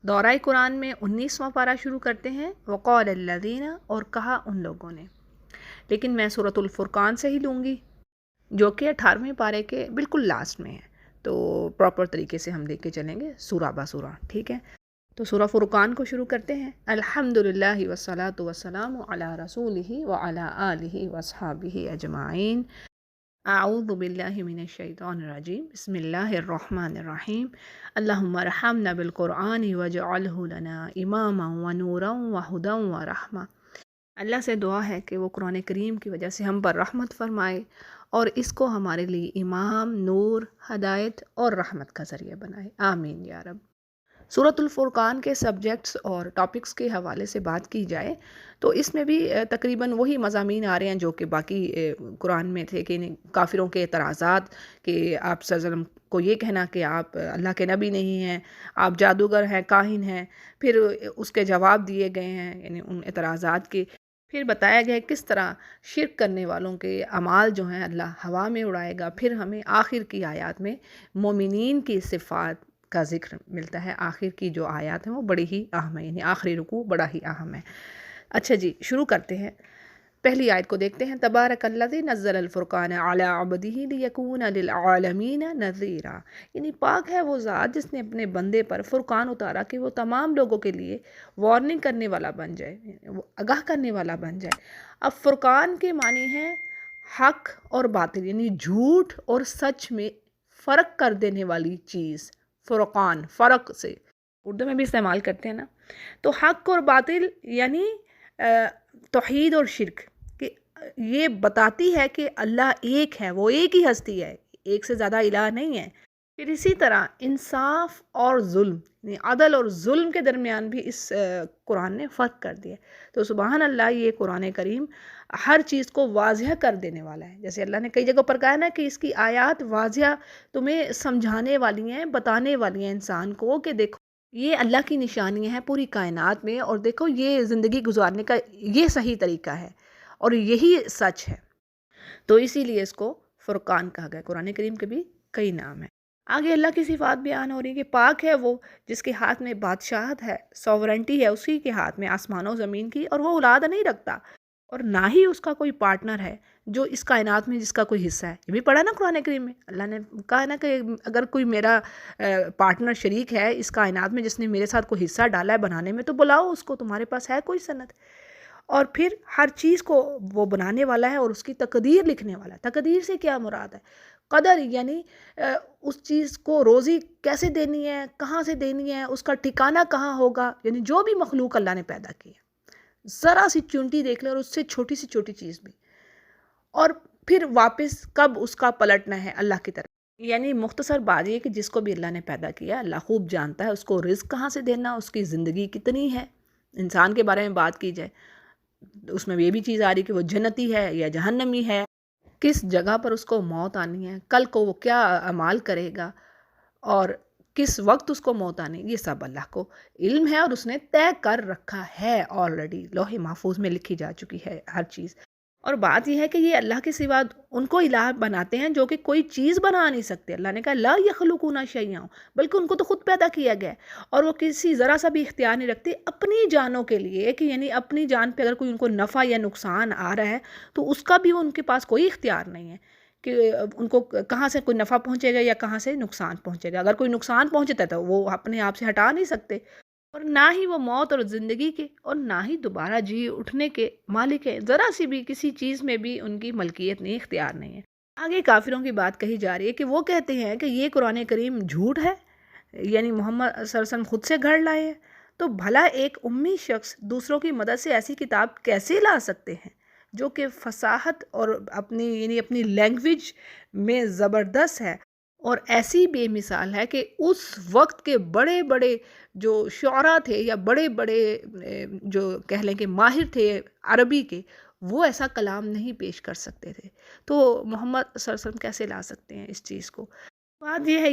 دورہ قرآن میں 19واں پارہ شروع کرتے ہیں، وقال الذین، اور کہا ان لوگوں نے۔ لیکن میں سورۃ الفرقان سے ہی لوں گی جو کہ 18ویں پارے کے بالکل لاسٹ میں ہے، تو پراپر طریقے سے ہم دیکھ کے چلیں گے سورہ با سورہ، ٹھیک ہے؟ تو سورہ فرقان کو شروع کرتے ہیں۔ الحمدللہ والصلاۃ والسلام علی رسولہ وعلی آلہ واصحابہ اجمعین۔ اعوذ باللہ من الشیطان الرجیم، بسم اللہ الرحمن الرحیم۔ اللہم ارحمنا بالقرآن واجعلہ لنا اماما ونورا وہدا ورحمہ۔ اللہ سے دعا ہے کہ وہ قرآن کریم کی وجہ سے ہم پر رحمت فرمائے اور اس کو ہمارے لیے امام، نور، ہدایت اور رحمت کا ذریعہ بنائے، آمین یا رب۔ سورۃ الفرقان کے سبجیکٹس اور ٹاپکس کے حوالے سے بات کی جائے تو اس میں بھی تقریباً وہی مضامین آ رہے ہیں جو کہ باقی قرآن میں تھے، کہ کافروں کے اعتراضات، کہ آپ صلی اللہ علیہ وسلم کو یہ کہنا کہ آپ اللہ کے نبی نہیں ہیں، آپ جادوگر ہیں، کاہن ہیں، پھر اس کے جواب دیے گئے ہیں، یعنی ان اعتراضات کے، پھر بتایا گیا ہے کس طرح شرک کرنے والوں کے اعمال جو ہیں اللہ ہوا میں اڑائے گا۔ پھر ہمیں آخر کی آیات میں مومنین کی صفات کا ذکر ملتا ہے۔ آخر کی جو آیات ہیں وہ بڑی ہی اہم ہیں، یعنی آخری رکوع بڑا ہی اہم ہے۔ اچھا جی، شروع کرتے ہیں۔ پہلی آیت کو دیکھتے ہیں۔ تبارک الذی نزل الفرقان علی عبدہ لیکون للعالمین نذیرا، یعنی پاک ہے وہ ذات جس نے اپنے بندے پر فرقان اتارا کہ وہ تمام لوگوں کے لیے وارننگ کرنے والا بن جائے، وہ آگاہ کرنے والا بن جائے۔ اب فرقان کے معنی ہے حق اور باطل، یعنی جھوٹ اور سچ میں فرق کر دینے والی چیز۔ فرقان، فرق سے اردو میں بھی استعمال کرتے ہیں نا، تو حق اور باطل یعنی توحید اور شرک، کہ یہ بتاتی ہے کہ اللہ ایک ہے، وہ ایک ہی ہستی ہے، ایک سے زیادہ الہ نہیں ہے۔ پھر اسی طرح انصاف اور ظلم، یعنی عدل اور ظلم کے درمیان بھی اس قرآن نے فرق کر دیا۔ تو سبحان اللہ، یہ قرآن کریم ہر چیز کو واضح کر دینے والا ہے۔ جیسے اللہ نے کئی جگہ پر کہا نا کہ اس کی آیات واضح تمہیں سمجھانے والی ہیں، بتانے والی ہیں انسان کو کہ دیکھو یہ اللہ کی نشانیاں ہیں پوری کائنات میں، اور دیکھو یہ زندگی گزارنے کا یہ صحیح طریقہ ہے اور یہی سچ ہے۔ تو اسی لیے اس کو فرقان کہا گیا۔ قرآن کریم کے بھی کئی نام ہیں۔ آگے اللہ کی صفات بیان ہو رہی ہے کہ پاک ہے وہ جس کے ہاتھ میں بادشاہت ہے، سوورنٹی ہے اسی کے ہاتھ میں آسمانوں زمین کی، اور وہ اولاد نہیں رکھتا، اور نہ ہی اس کا کوئی پارٹنر ہے جو اس کائنات میں جس کا کوئی حصہ ہے۔ یہ بھی پڑھا نا قرآن کریم میں، اللہ نے کہا نا کہ اگر کوئی میرا پارٹنر شریک ہے اس کائنات میں جس نے میرے ساتھ کوئی حصہ ڈالا ہے بنانے میں، تو بلاؤ اس کو، تمہارے پاس ہے کوئی سند؟ اور پھر ہر چیز کو وہ بنانے والا ہے اور اس کی تقدیر لکھنے والا ہے۔ تقدیر سے کیا مراد ہے؟ قدر، یعنی اس چیز کو روزی کیسے دینی ہے، کہاں سے دینی ہے، اس کا ٹھکانہ کہاں ہوگا، یعنی جو بھی مخلوق اللہ نے پیدا کی ہے، ذرا سی چونٹی دیکھ لیں اور اس سے چھوٹی سی چھوٹی چیز بھی، اور پھر واپس کب اس کا پلٹنا ہے اللہ کی طرف۔ یعنی مختصر بات یہ کہ جس کو بھی اللہ نے پیدا کیا اللہ خوب جانتا ہے اس کو رزق کہاں سے دینا، اس کی زندگی کتنی ہے۔ انسان کے بارے میں بات کی جائے اس میں یہ بھی چیز آ رہی کہ وہ جنتی ہے یا جہنمی ہے، کس جگہ پر اس کو موت آنی ہے، کل کو وہ کیا اعمال کرے گا، اور کس وقت اس کو موت آنی، یہ سب اللہ کو علم ہے اور اس نے طے کر رکھا ہے، آلریڈی لوح محفوظ میں لکھی جا چکی ہے ہر چیز۔ اور بات یہ ہے کہ یہ اللہ کے سوا ان کو الہ بناتے ہیں جو کہ کوئی چیز بنا نہیں سکتے۔ اللہ نے کہا لا یخلقون شیئا، بلکہ ان کو تو خود پیدا کیا گیا ہے، اور وہ کسی ذرا سا بھی اختیار نہیں رکھتے اپنی جانوں کے لیے، کہ یعنی اپنی جان پہ اگر کوئی ان کو نفع یا نقصان آ رہا ہے تو اس کا بھی ان کے پاس کوئی اختیار نہیں ہے کہ ان کو کہاں سے کوئی نفع پہنچے گا یا کہاں سے نقصان پہنچے گا۔ اگر کوئی نقصان پہنچتا ہے تو وہ اپنے آپ سے ہٹا نہیں سکتے، اور نہ ہی وہ موت اور زندگی کے اور نہ ہی دوبارہ جی اٹھنے کے مالک ہیں۔ ذرا سی بھی کسی چیز میں بھی ان کی ملکیت نہیں، اختیار نہیں ہے۔ آگے کافروں کی بات کہی جا رہی ہے کہ وہ کہتے ہیں کہ یہ قرآن کریم جھوٹ ہے، یعنی محمد صلی اللہ علیہ وسلم خود سے گھڑ لائے ہیں، تو بھلا ایک امی شخص دوسروں کی مدد سے ایسی کتاب کیسے لا سکتے ہیں جو کہ فصاحت اور اپنی لینگویج میں زبردست ہے، اور ایسی بے مثال ہے کہ اس وقت کے بڑے بڑے جو شعراء تھے یا بڑے بڑے جو کہہ لیں کہ ماہر تھے عربی کے، وہ ایسا کلام نہیں پیش کر سکتے تھے، تو محمد صلی اللہ علیہ وسلم کیسے لا سکتے ہیں اس چیز کو؟ بات یہ ہے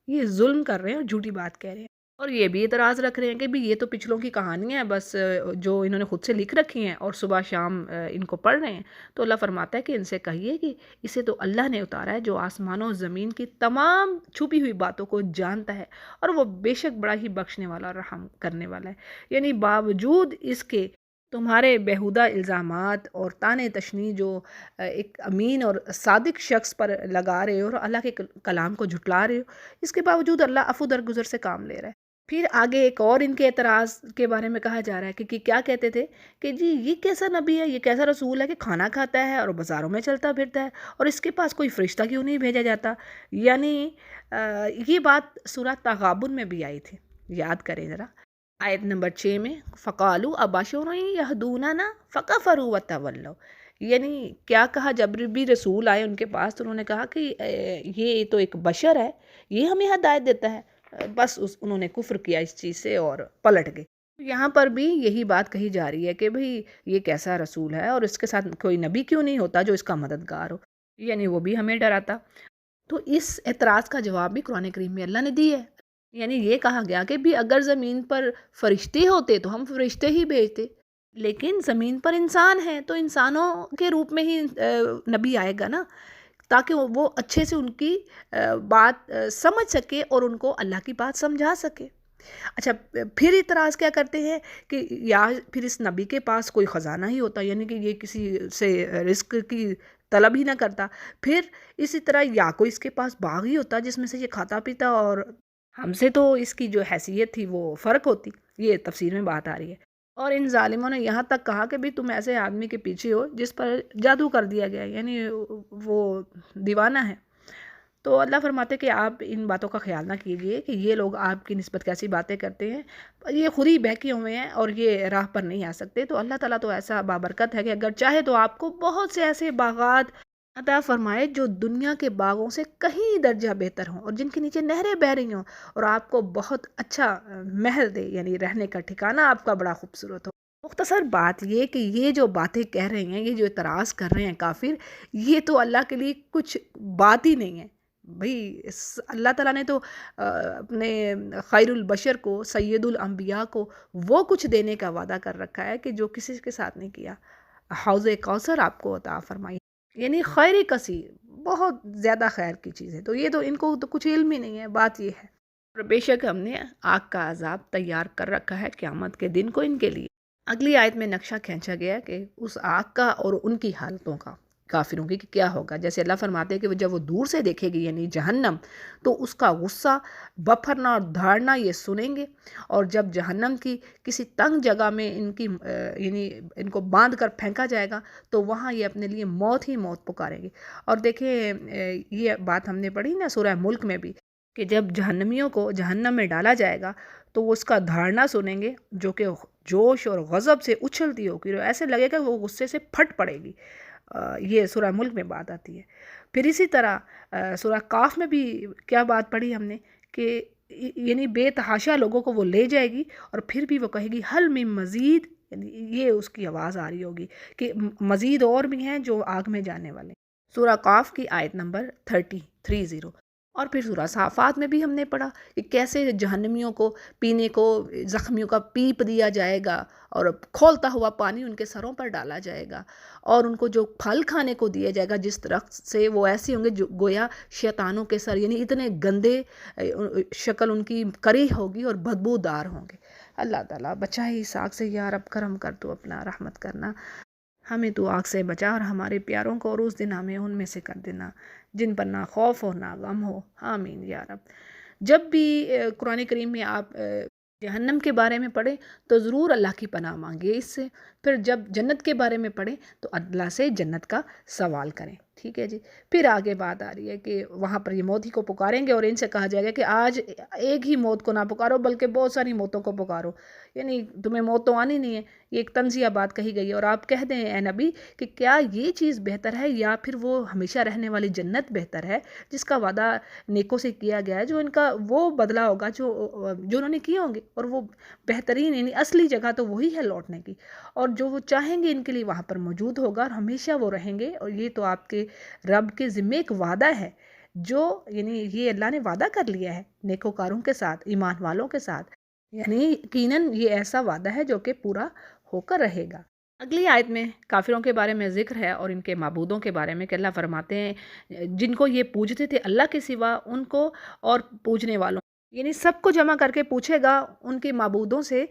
یہ ظلم کر رہے ہیں اور جھوٹی بات کہہ رہے ہیں۔ اور یہ بھی اعتراض رکھ رہے ہیں کہ بھی یہ تو پچھلوں کی کہانیاں ہیں بس، جو انہوں نے خود سے لکھ رکھی ہیں اور صبح شام ان کو پڑھ رہے ہیں۔ تو اللہ فرماتا ہے کہ ان سے کہیے کہ اسے تو اللہ نے اتارا ہے جو آسمانوں و زمین کی تمام چھپی ہوئی باتوں کو جانتا ہے، اور وہ بے شک بڑا ہی بخشنے والا اور رحم کرنے والا ہے۔ یعنی باوجود اس کے تمہارے بیہودہ الزامات اور طعنے تشنیع جو ایک امین اور صادق شخص پر لگا رہے ہو اور اللہ کے کلام کو جھٹلا رہے ہو، اس کے باوجود اللہ عفو درگزر سے کام لے رہا ہے۔ پھر آگے ایک اور ان کے اعتراض کے بارے میں کہا جا رہا ہے کہ کیا کہتے تھے کہ جی یہ کیسا نبی ہے، یہ کیسا رسول ہے کہ کھانا کھاتا ہے اور بازاروں میں چلتا پھرتا ہے، اور اس کے پاس کوئی فرشتہ کیوں نہیں بھیجا جاتا؟ یعنی یہ بات سورہ تغابن میں بھی آئی تھی، یاد کریں ذرا، آیت نمبر 6 میں، فَقَالُوا أَبَشَرٌ يَهْدُونَنَا فَكَفَرُوا وَتَوَلَّوْا۔ یعنی کیا کہا جب بھی رسول آئے ان کے پاس تو انہوں نے کہا کہ یہ تو ایک بشر ہے، یہ ہمیں ہدایت دیتا ہے، بس انہوں نے کفر کیا اس چیز سے اور پلٹ گئے۔ یہاں پر بھی یہی بات کہی جا رہی ہے کہ بھئی یہ کیسا رسول ہے اور اس کے ساتھ کوئی نبی کیوں نہیں ہوتا جو اس کا مددگار ہو، یعنی وہ بھی ہمیں ڈراتا۔ تو اس اعتراض کا جواب بھی قرآن کریم میں اللہ نے دی ہے۔ یعنی یہ کہا گیا کہ بھی اگر زمین پر فرشتے ہوتے تو ہم فرشتے ہی بھیجتے، لیکن زمین پر انسان ہیں تو انسانوں کے روپ میں ہی نبی آئے گا نا، تاکہ وہ اچھے سے ان کی بات سمجھ سکے اور ان کو اللہ کی بات سمجھا سکے۔ اچھا، پھر اعتراض کیا کرتے ہیں کہ یا پھر اس نبی کے پاس کوئی خزانہ ہی ہوتا، یعنی کہ یہ کسی سے رزق کی طلب ہی نہ کرتا، پھر اسی طرح یا کوئی اس کے پاس باغ ہی ہوتا جس میں سے یہ کھاتا پیتا، اور ہم سے تو اس کی جو حیثیت تھی وہ فرق ہوتی۔ یہ تفسیر میں بات آ رہی ہے۔ اور ان ظالموں نے یہاں تک کہا کہ بھی تم ایسے آدمی کے پیچھے ہو جس پر جادو کر دیا گیا ہے، یعنی وہ دیوانہ ہے۔ تو اللہ فرماتے کہ آپ ان باتوں کا خیال نہ کیجئے کہ یہ لوگ آپ کی نسبت کیسی باتیں کرتے ہیں، یہ خود ہی بہکے ہوئے ہیں اور یہ راہ پر نہیں آ سکتے۔ تو اللہ تعالیٰ تو ایسا بابرکت ہے کہ اگر چاہے تو آپ کو بہت سے ایسے باغات عطا فرمائے جو دنیا کے باغوں سے کہیں درجہ بہتر ہوں اور جن کے نیچے نہریں بہہ رہی ہوں، اور آپ کو بہت اچھا محل دے، یعنی رہنے کا ٹھکانہ آپ کا بڑا خوبصورت ہو۔ مختصر بات یہ کہ یہ جو باتیں کہہ رہے ہیں، یہ جو اعتراض کر رہے ہیں کافر، یہ تو اللہ کے لیے کچھ بات ہی نہیں ہے۔ بھئی اللہ تعالیٰ نے تو اپنے خیر البشر کو، سید الانبیاء کو وہ کچھ دینے کا وعدہ کر رکھا ہے کہ جو کسی کے ساتھ نہیں کیا۔ حوض کوثر آپ کو عطا فرمائی، یعنی خیر کثیر، بہت زیادہ خیر کی چیز ہے۔ تو یہ تو ان کو تو کچھ علم ہی نہیں ہے، بات یہ ہے۔ اور بے شک ہم نے آگ کا عذاب تیار کر رکھا ہے قیامت کے دن کو ان کے لیے۔ اگلی آیت میں نقشہ کھینچا گیا کہ اس آگ کا اور ان کی حالتوں کا، کافروں کی، کہ کیا ہوگا۔ جیسے اللہ فرماتے ہیں کہ جب وہ دور سے دیکھے گی یعنی جہنم، تو اس کا غصہ، بپھرنا اور دھاڑنا یہ سنیں گے، اور جب جہنم کی کسی تنگ جگہ میں ان کی یعنی ان کو باندھ کر پھینکا جائے گا تو وہاں یہ اپنے لیے موت ہی موت پکاریں گے۔ اور دیکھیں یہ بات ہم نے پڑھی نا سورہ ملک میں بھی، کہ جب جہنمیوں کو جہنم میں ڈالا جائے گا تو وہ اس کا دھاڑنا سنیں گے جو کہ جوش اور غضب سے اچھلتی ہوگی، اور ایسے لگے گا وہ غصے سے پھٹ پڑے گی۔ یہ سورہ ملک میں بات آتی ہے۔ پھر اسی طرح سورہ قاف میں بھی کیا بات پڑھی ہم نے کہ یعنی بے تحاشا لوگوں کو وہ لے جائے گی، اور پھر بھی وہ کہے گی حل من مزید، یعنی یہ اس کی آواز آ رہی ہوگی کہ مزید اور بھی ہیں جو آگ میں جانے والے۔ سورہ قاف کی آیت نمبر 30۔ اور پھر سورہ صافات میں بھی ہم نے پڑھا کہ کیسے جہنمیوں کو پینے کو زخمیوں کا پیپ دیا جائے گا، اور کھولتا ہوا پانی ان کے سروں پر ڈالا جائے گا، اور ان کو جو پھل کھانے کو دیا جائے گا جس درخت سے، وہ ایسے ہوں گے جو گویا شیطانوں کے سر، یعنی اتنے گندے شکل ان کی کری ہوگی اور بدبودار ہوں گے۔ اللہ تعالیٰ بچائے اس آگ سے، یا رب کرم کر تو اپنا رحمت کرنا، ہمیں تو آگ سے بچا اور ہمارے پیاروں کو اور اس دن ہمیں ان میں سے کر دینا جن پر نہ خوف ہو نہ غم ہو، آمین یا رب۔ جب بھی قرآن کریم میں آپ جہنم کے بارے میں پڑھیں تو ضرور اللہ کی پناہ مانگیے اس سے، پھر جب جنت کے بارے میں پڑھیں تو اللہ سے جنت کا سوال کریں، ٹھیک ہے جی۔ پھر آگے بات آ رہی ہے کہ وہاں پر یہ موت ہی کو پکاریں گے، اور ان سے کہا جائے گا کہ آج ایک ہی موت کو نہ پکارو بلکہ بہت ساری موتوں کو پکارو، یعنی تمہیں موت تو آنی نہیں ہے۔ یہ ایک طنزیہ بات کہی گئی ہے، اور آپ کہہ دیں اے نبی کہ کیا یہ چیز بہتر ہے یا پھر وہ ہمیشہ رہنے والی جنت بہتر ہے جس کا وعدہ نیکوں سے کیا گیا ہے، جو ان کا وہ بدلہ ہوگا جو انہوں نے کیے ہوں گے، اور وہ بہترین یعنی اصلی جگہ تو وہی ہے لوٹنے کی، اور جو وہ چاہیں گے ان کے لیے وہاں پر موجود ہوگا اور ہمیشہ وہ رہیں گے۔ اور یہ تو آپ کے رب کے ذمے ایک وعدہ ہے جو یعنی یہ اللہ نے وعدہ کر لیا ہے نیکوکاروں کے ساتھ، ایمان والوں کے ساتھ، یعنی یقیناً یہ ایسا وعدہ ہے جو کہ پورا ہو کر رہے گا۔ اگلی آیت میں کافروں کے بارے میں ذکر ہے اور ان کے معبودوں کے بارے میں کہ اللہ فرماتے ہیں جن کو یہ پوجتے تھے اللہ کے سوا ان کو اور پوجنے والوں، یعنی سب کو جمع کر کے پوچھے گا ان کے معبودوں سے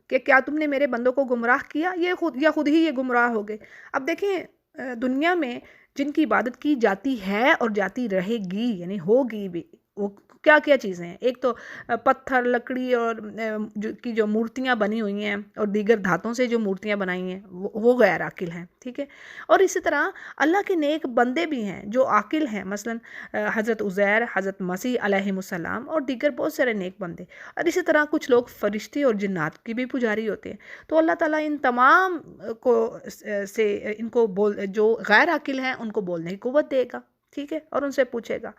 کہ کیا تم نے میرے بندوں کو گمراہ کیا، یا خود ہی یہ گمراہ ہو گئے۔ اب دیکھیں دنیا میں جن کی عبادت کی جاتی ہے اور جاتی رہے گی، یعنی ہوگی بھی، وہ کیا کیا چیزیں ہیں؟ ایک تو پتھر، لکڑی اور جو مورتیاں بنی ہوئی ہیں اور دیگر دھاتوں سے جو مورتیاں بنائی ہیں وہ غیر عاقل ہیں، ٹھیک ہے۔ اور اسی طرح اللہ کے نیک بندے بھی ہیں جو عاقل ہیں، مثلا حضرت عزیر، حضرت مسیح علیہ السلام اور دیگر بہت سارے نیک بندے، اور اسی طرح کچھ لوگ فرشتے اور جنات کی بھی پجاری ہوتے ہیں۔ تو اللہ تعالیٰ ان تمام کو سے ان کو جو غیر عاقل ہیں ان کو بولنے کی قوت دے گا، ٹھیک ہے، اور ان سے پوچھے گا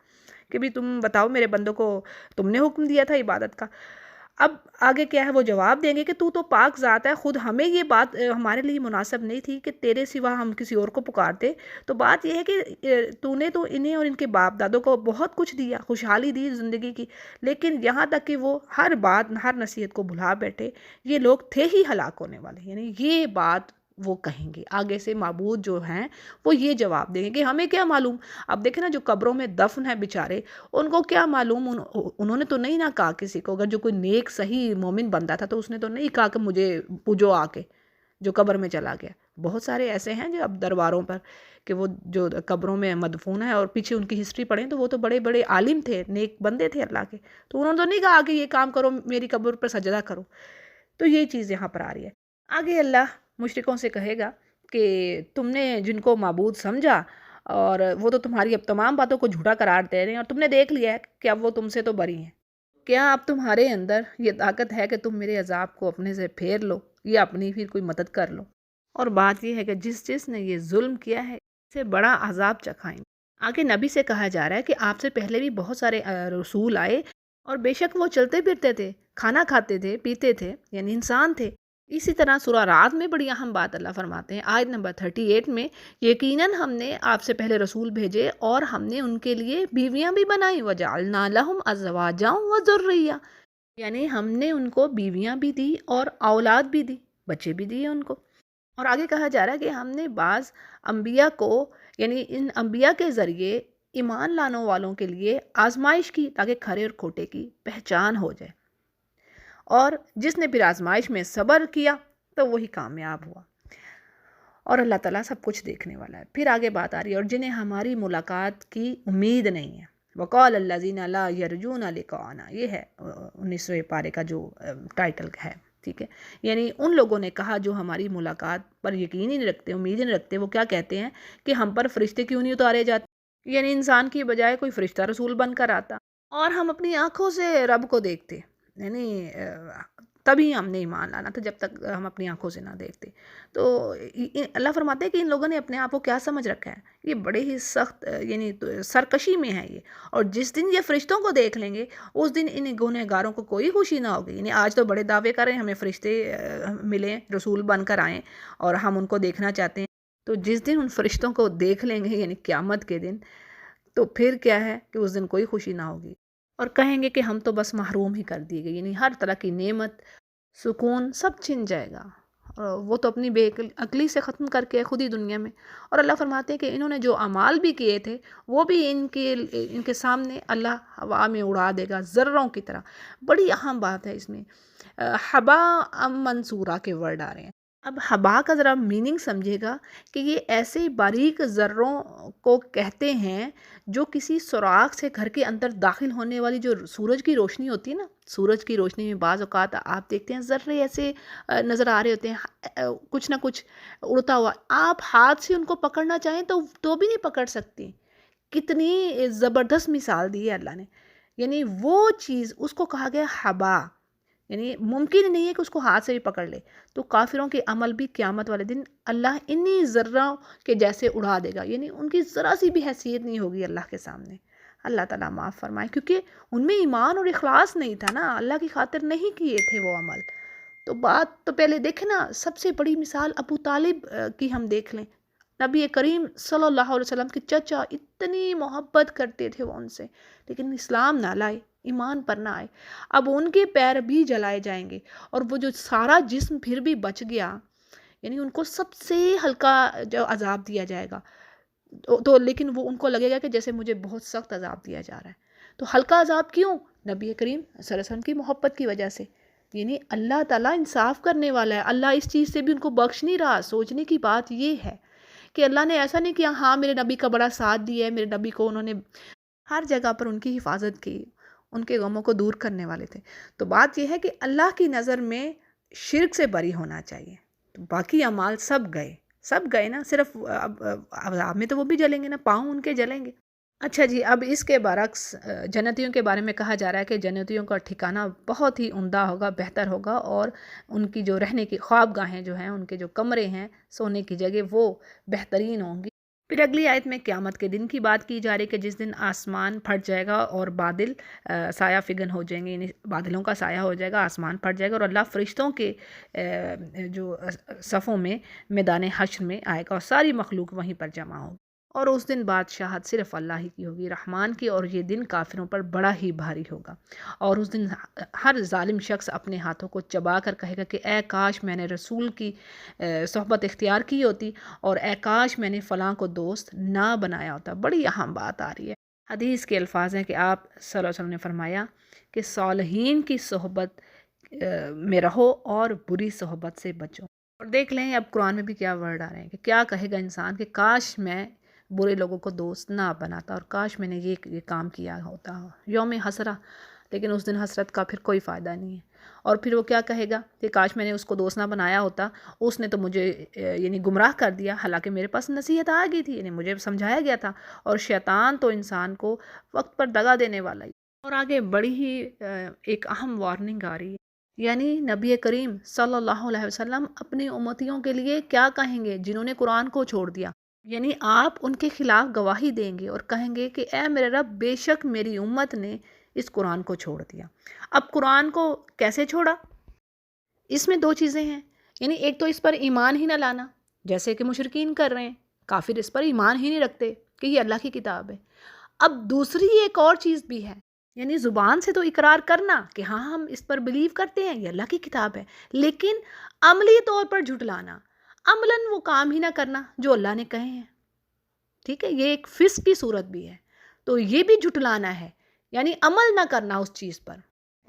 کہ بھی تم بتاؤ میرے بندوں کو تم نے حکم دیا تھا عبادت کا۔ اب آگے کیا ہے، وہ جواب دیں گے کہ تو پاک ذات ہے، خود ہمیں یہ بات ہمارے لیے مناسب نہیں تھی کہ تیرے سوا ہم کسی اور کو پکارتے۔ تو بات یہ ہے کہ تو نے تو انہیں اور ان کے باپ دادوں کو بہت کچھ دیا، خوشحالی دی زندگی کی، لیکن یہاں تک کہ وہ ہر بات، ہر نصیحت کو بھلا بیٹھے، یہ لوگ تھے ہی ہلاک ہونے والے۔ یعنی یہ بات وہ کہیں گے، آگے سے معبود جو ہیں وہ یہ جواب دیں گے کہ ہمیں کیا معلوم۔ اب دیکھیں نا جو قبروں میں دفن ہے بیچارے، ان کو کیا معلوم، انہوں نے تو نہیں نہ کہا کسی کو، اگر جو کوئی نیک صحیح مومن بندہ تھا تو اس نے تو نہیں کہا کہ مجھے پوجو آ کے، جو قبر میں چلا گیا۔ بہت سارے ایسے ہیں جو اب درباروں پر کہ وہ جو قبروں میں مدفون ہے، اور پیچھے ان کی ہسٹری پڑھیں تو وہ تو بڑے بڑے عالم تھے، نیک بندے تھے اللہ کے، تو انہوں نے تو نہیں کہا کہ یہ کام کرو، میری قبر پر سجدہ کرو۔ تو یہ چیز یہاں پر آ رہی ہے۔ آگے اللہ مشرکوں سے کہے گا کہ تم نے جن کو معبود سمجھا اور وہ تو تمہاری اب تمام باتوں کو جھوٹا قرار دے رہے ہیں، اور تم نے دیکھ لیا ہے کہ اب وہ تم سے تو بری ہیں۔ کیا اب تمہارے اندر یہ طاقت ہے کہ تم میرے عذاب کو اپنے سے پھیر لو یا اپنی پھر کوئی مدد کر لو؟ اور بات یہ ہے کہ جس نے یہ ظلم کیا ہے اسے بڑا عذاب چکھائیں گے۔ آگے نبی سے کہا جا رہا ہے کہ آپ سے پہلے بھی بہت سارے رسول آئے، اور بے شک وہ چلتے پھرتے تھے، کھانا کھاتے تھے، پیتے تھے، یعنی انسان تھے۔ اسی طرح سورہ رعد میں بڑی اہم بات اللہ فرماتے ہیں، آیت نمبر 38 میں، یقیناً ہم نے آپ سے پہلے رسول بھیجے اور ہم نے ان کے لیے بیویاں بھی بنائیں، وَجَعَلْنَا لَهُمْ أَزْوَاجًا وَذُرِّيَّةً، یعنی ہم نے ان کو بیویاں بھی دی اور اولاد بھی دی، بچے بھی دیے ان کو۔ اور آگے کہا جا رہا ہے کہ ہم نے بعض انبیاء کو، یعنی ان انبیاء کے ذریعے ایمان لانے والوں کے لیے آزمائش کی تاکہ کھرے اور کھوٹے کی پہچان ہو جائے، اور جس نے پھر آزمائش میں صبر کیا تو وہی کامیاب ہوا، اور اللہ تعالیٰ سب کچھ دیکھنے والا ہے۔ پھر آگے بات آ رہی ہے، اور جنہیں ہماری ملاقات کی امید نہیں ہے، وَقَالَ الَّذِينَ لَا يَرْجُونَ لِقَاءَنَا، یہ ہے 19ویں پارے کا جو ٹائٹل ہے، ٹھیک ہے۔ یعنی ان لوگوں نے کہا جو ہماری ملاقات پر یقین ہی نہیں رکھتے، امید ہی نہیں رکھتے، وہ کیا کہتے ہیں کہ ہم پر فرشتے کیوں نہیں اتارے جاتے، یعنی انسان کی بجائے کوئی فرشتہ رسول بن کر آتا، اور ہم اپنی آنکھوں سے رب کو دیکھتے، یعنی تبھی ہم نے ایمان لانا تھا جب تک ہم اپنی آنکھوں سے نہ دیکھتے۔ تو اللہ فرماتے ہیں کہ ان لوگوں نے اپنے آپ کو کیا سمجھ رکھا ہے، یہ بڑے ہی سخت یعنی سرکشی میں ہے یہ، اور جس دن یہ فرشتوں کو دیکھ لیں گے اس دن ان گنہگاروں کو کوئی خوشی نہ ہوگی۔ یعنی آج تو بڑے دعوے کریں ہمیں فرشتے ملیں، رسول بن کر آئیں اور ہم ان کو دیکھنا چاہتے ہیں، تو جس دن ان فرشتوں کو دیکھ لیں گے یعنی قیامت کے دن، تو پھر کیا ہے کہ اس دن کوئی خوشی نہ ہوگی، اور کہیں گے کہ ہم تو بس محروم ہی کر دیے گئے، یعنی ہر طرح کی نعمت، سکون سب چھن جائے گا، اور وہ تو اپنی بے عقلی سے ختم کر کے خود ہی دنیا میں۔ اور اللہ فرماتے ہیں کہ انہوں نے جو اعمال بھی کیے تھے وہ بھی ان کے سامنے اللہ ہوا میں اڑا دے گا ذروں کی طرح۔ بڑی اہم بات ہے اس میں، حبا منصورہ کے ورڈ آ رہے ہیں۔ اب حبا کا ذرا میننگ سمجھے گا کہ یہ ایسے باریک ذروں کو کہتے ہیں جو کسی سوراخ سے گھر کے اندر داخل ہونے والی جو سورج کی روشنی ہوتی ہے نا، سورج کی روشنی میں بعض اوقات آپ دیکھتے ہیں ذرے ایسے نظر آ رہے ہوتے ہیں، کچھ نہ کچھ اڑتا ہوا، آپ ہاتھ سے ان کو پکڑنا چاہیں تو بھی نہیں پکڑ سکتے۔ کتنی زبردست مثال دی ہے اللہ نے، یعنی وہ چیز اس کو کہا گیا حبا، یعنی ممکن ہی نہیں ہے کہ اس کو ہاتھ سے بھی پکڑ لے۔ تو کافروں کے عمل بھی قیامت والے دن اللہ انہی ذروں کے جیسے اڑا دے گا، یعنی ان کی ذرا سی بھی حیثیت نہیں ہوگی اللہ کے سامنے۔ اللہ تعالیٰ معاف فرمائے، کیونکہ ان میں ایمان اور اخلاص نہیں تھا نا، اللہ کی خاطر نہیں کیے تھے وہ عمل۔ تو بات تو پہلے دیکھیں نا، سب سے بڑی مثال ابو طالب کی ہم دیکھ لیں، نبی کریم صلی اللہ علیہ وسلم کے چچا، اتنی محبت کرتے تھے وہ ان سے، لیکن اسلام نہ لائے، ایمان پر نہ آئے، اب ان کے پیر بھی جلائے جائیں گے، اور وہ جو سارا جسم پھر بھی بچ گیا، یعنی ان کو سب سے ہلکا جو عذاب دیا جائے گا، تو لیکن وہ ان کو لگے گا کہ جیسے مجھے بہت سخت عذاب دیا جا رہا ہے۔ تو ہلکا عذاب کیوں؟ نبی کریم صلی اللہ علیہ وسلم کی محبت کی وجہ سے، یعنی اللہ تعالیٰ انصاف کرنے والا ہے، اللہ اس چیز سے بھی ان کو بخش نہیں رہا۔ سوچنے کی بات یہ ہے کہ اللہ نے ایسا نہیں کیا ہاں میرے نبی کا بڑا ساتھ دیا ہے، میرے نبی کو انہوں نے ہر جگہ پر ان کی حفاظت کی، ان کے غموں کو دور کرنے والے تھے۔ تو بات یہ ہے کہ اللہ کی نظر میں شرک سے بری ہونا چاہیے، تو باقی اعمال سب گئے نا، صرف عذاب میں تو وہ بھی جلیں گے نا، پاؤں ان کے جلیں گے۔ اچھا جی، اب اس کے برعکس جنتیوں کے بارے میں کہا جا رہا ہے کہ جنتیوں کا ٹھکانہ بہت ہی عمدہ ہوگا، بہتر ہوگا، اور ان کی جو رہنے کی خوابگاہیں جو ہیں، ان کے جو کمرے ہیں سونے کی جگہ، وہ بہترین ہوں گی۔ پھر اگلی آیت میں قیامت کے دن کی بات کی جا رہی ہے کہ جس دن آسمان پھٹ جائے گا اور بادل سایہ فگن ہو جائیں گے، یعنی بادلوں کا سایہ ہو جائے گا، آسمان پھٹ جائے گا، اور اللہ فرشتوں کے جو صفوں میں میدان حشر میں آئے گا، اور ساری مخلوق وہیں پر جمع ہوگی، اور اس دن بادشاہت صرف اللہ ہی کی ہوگی، رحمان کی، اور یہ دن کافروں پر بڑا ہی بھاری ہوگا، اور اس دن ہر ظالم شخص اپنے ہاتھوں کو چبا کر کہے گا کہ اے کاش میں نے رسول کی صحبت اختیار کی ہوتی، اور اے کاش میں نے فلاں کو دوست نہ بنایا ہوتا۔ بڑی اہم بات آ رہی ہے، حدیث کے الفاظ ہیں کہ آپ صلی اللہ علیہ وسلم نے فرمایا کہ صالحین کی صحبت میں رہو اور بری صحبت سے بچو۔ اور دیکھ لیں اب قرآن میں بھی کیا ورڈ آ رہے ہیں کہ کیا کہے گا انسان کہ کاش میں برے لوگوں کو دوست نہ بناتا، اور کاش میں نے یہ کام کیا ہوتا، یوم حسرہ، لیکن اس دن حسرت کا پھر کوئی فائدہ نہیں ہے۔ اور پھر وہ کیا کہے گا کہ کاش میں نے اس کو دوست نہ بنایا ہوتا، اس نے تو مجھے یعنی گمراہ کر دیا، حالانکہ میرے پاس نصیحت آ گئی تھی، یعنی مجھے سمجھایا گیا تھا، اور شیطان تو انسان کو وقت پر دغا دینے والا ہی۔ اور آگے بڑی ہی ایک اہم وارننگ آ رہی ہے، یعنی نبی کریم صلی اللہ علیہ وسلم اپنی امتیوں کے لیے کیا کہیں گے جنہوں نے قرآن کو چھوڑ دیا، یعنی آپ ان کے خلاف گواہی دیں گے اور کہیں گے کہ اے میرے رب، بے شک میری امت نے اس قرآن کو چھوڑ دیا۔ اب قرآن کو کیسے چھوڑا؟ اس میں دو چیزیں ہیں، یعنی ایک تو اس پر ایمان ہی نہ لانا، جیسے کہ مشرکین کر رہے ہیں، کافر اس پر ایمان ہی نہیں رکھتے کہ یہ اللہ کی کتاب ہے۔ اب دوسری ایک اور چیز بھی ہے، یعنی زبان سے تو اقرار کرنا کہ ہاں ہم اس پر بلیو کرتے ہیں، یہ اللہ کی کتاب ہے، لیکن عملی طور پر جھٹلانا، عملاً وہ کام ہی نہ کرنا جو اللہ نے کہے ہیں، ٹھیک ہے، یہ ایک فسق کی صورت بھی ہے، تو یہ بھی جھٹلانا ہے، یعنی عمل نہ کرنا اس چیز پر۔